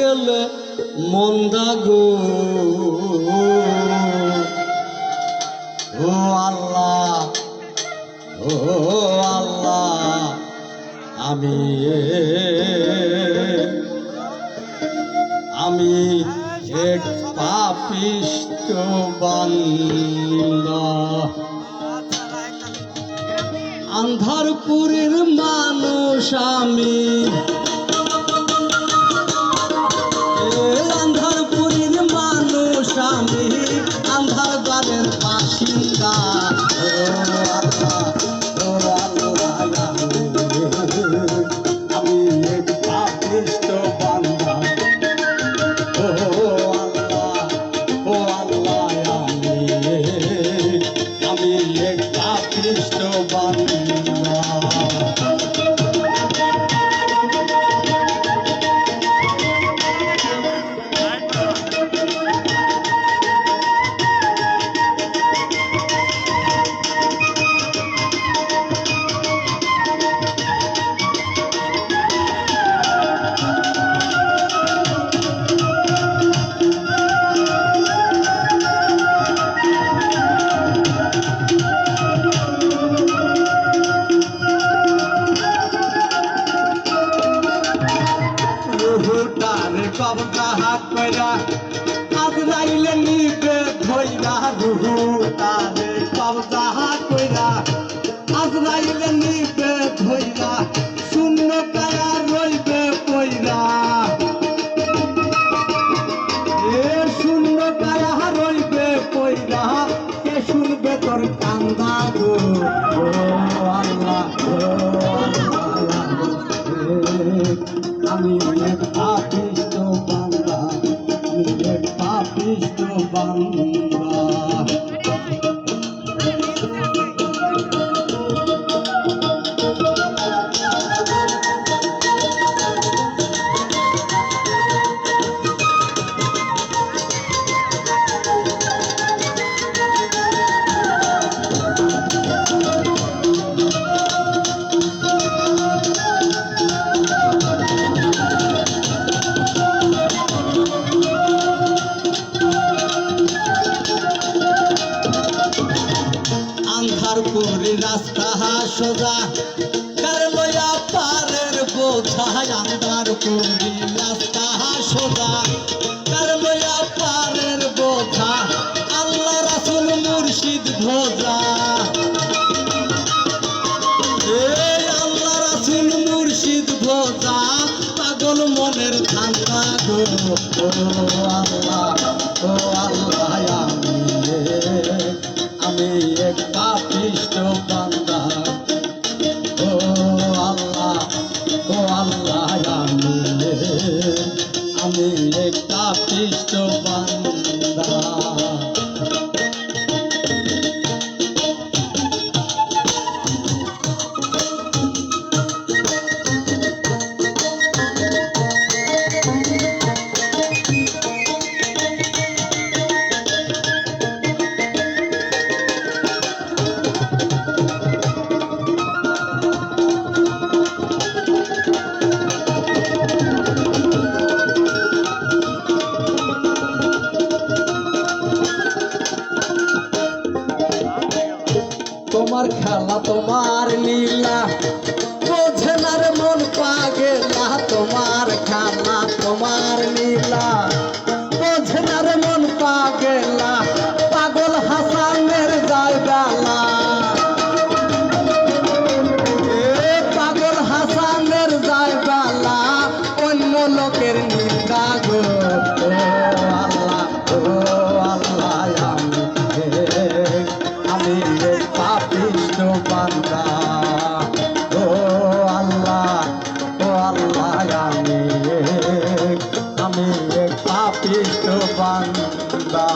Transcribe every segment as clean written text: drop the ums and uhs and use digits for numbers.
গেলে মন্দা গো। ও আল্লাহ, ও আল্লাহ, আমি এক পাপিষ্ঠ বান্দা। আন্ধারপুরের মানুষ আমি, আন্ধারপুরের মানুষ আমি, আন্ধার ঘরের বাসিন্দা। ও আল্লাহ, ও আল্লাহ, আমি এক পাপিষ্ঠ বান্দা। ও আল্লাহ, ও আল্লাহ, আমি এক পাপিষ্ঠ বান্দা। কবজা হাত কইরা আজরাইলে নিবে ধইরা, রুহু তারে কবজা হাত কইরা আজরাইলে নিবে ধইরা, শূন্য কায়া রইবে কইরা। এ শূন্য কায়া রইবে কইরা, কে শুনবে তোর কান্দা গো। ও আল্লাহ, ও আল্লাহ, আমি এক পাপিষ্ঠ বান্দা, আমি এক পাপিষ্ঠ বান্দা। আন্ধারপুরি রাস্তা সোজা, কার লইয়া পারের বোঝা। আন্ধারপুরি রাস্তা সোজা, কার লইয়া পারের বোঝা। আল্লাহ রাসূল মুর্শিদ ভোজা, আল্লাহ রাসূল মুর্শিদ ভোজা, পাগল মনের ধান্দা গো। ও আল্লাহ, ও আল্লাহ, আমি এক পাপিষ্ঠ বান্দা। ও আল্লাহ, ও আল্লাহ, আমি এক পাপিষ্ঠ বান্দা। তোমার খেলা তোমার লীলা বোঝে না রে মন পাগেলা। তোমার খেলা তোমার লীলা বোঝে না রে মন পাগেলা। পাগল হাসানের যায় বেলা, পাগল হাসানের যায় বেলা, অন্য লোকের নিন্দা গো। ও আল্লাহ, ও আল্লাহ, আমি এক পাপিষ্ঠ বান্দা। ও আল্লাহ, ও আল্লাহ, আমি এক পাপিষ্ঠ বান্দা।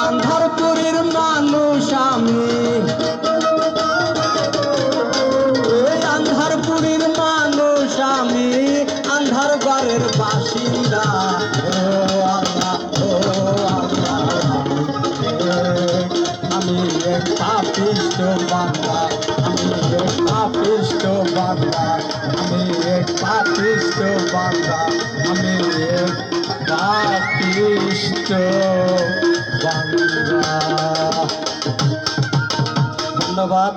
আন্ধারপুরের মানুষ আমি, আন্ধারপুরের মানুষ আমি, আন্ধার ঘরের বাসিন্দা। ও আল্লাহ, ও আল্লাহ, আমি এক পাপিষ্ঠ বান্দা, আমি এক পাপিষ্ঠ বান্দা, আমি এক পাপিষ্ঠ বান্দা, আমি বাংলা। ধন্যবাদ।